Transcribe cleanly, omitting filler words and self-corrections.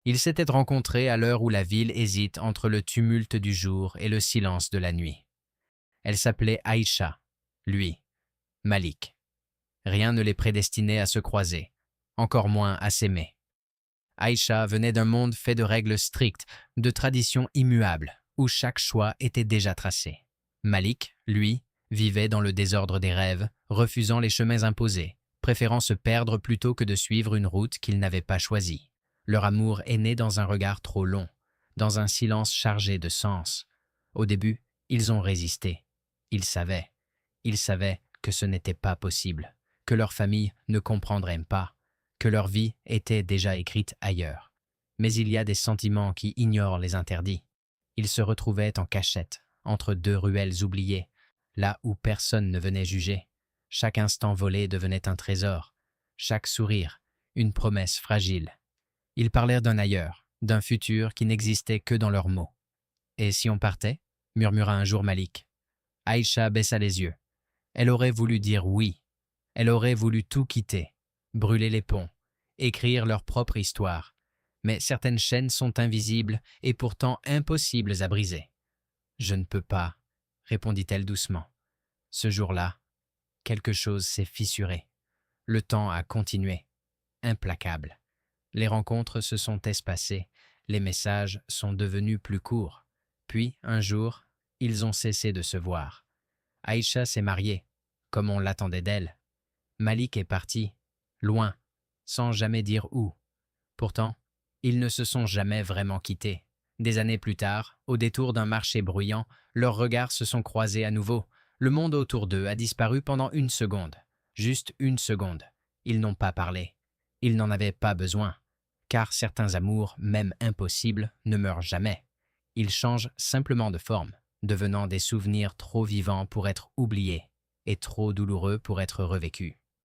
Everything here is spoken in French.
Ils s'étaient rencontrés à l'heure où la ville hésite entre le tumulte du jour et le silence de la nuit. Elle s'appelait Aïcha, lui, Malik. Rien ne les prédestinait à se croiser, encore moins à s'aimer. Aïcha venait d'un monde fait de règles strictes, de traditions immuables, où chaque choix était déjà tracé. Malik, lui, vivait dans le désordre des rêves, refusant les chemins imposés, préférant se perdre plutôt que de suivre une route qu'il n'avait pas choisie. Leur amour est né dans un regard trop long, dans un silence chargé de sens. Au début, ils ont résisté. Ils savaient que ce n'était pas possible, que leur famille ne comprendrait pas, que leur vie était déjà écrite ailleurs. Mais il y a des sentiments qui ignorent les interdits. Ils se retrouvaient en cachette, entre deux ruelles oubliées, là où personne ne venait juger. Chaque instant volé devenait un trésor, chaque sourire, une promesse fragile. Ils parlèrent d'un ailleurs, d'un futur qui n'existait que dans leurs mots. Et si on partait murmura un jour Malik. Aïcha baissa les yeux. Elle aurait voulu dire oui. Elle aurait voulu tout quitter, brûler les ponts, écrire leur propre histoire. Mais certaines chaînes sont invisibles et pourtant impossibles à briser. Je ne peux pas, répondit-elle doucement. Ce jour-là, quelque chose s'est fissuré. Le temps a continué, implacable. Les rencontres se sont espacées, les messages sont devenus plus courts. Puis, un jour, ils ont cessé de se voir. Aïcha s'est mariée, comme on l'attendait d'elle. Malik est parti, loin, sans jamais dire où. Pourtant, ils ne se sont jamais vraiment quittés. Des années plus tard, au détour d'un marché bruyant, leurs regards se sont croisés à nouveau. Le monde autour d'eux a disparu pendant une seconde. Juste une seconde. Ils n'ont pas parlé. Ils n'en avaient pas besoin. Car certains amours, même impossibles, ne meurent jamais. Ils changent simplement de forme, devenant des souvenirs trop vivants pour être oubliés et trop douloureux pour être revécus.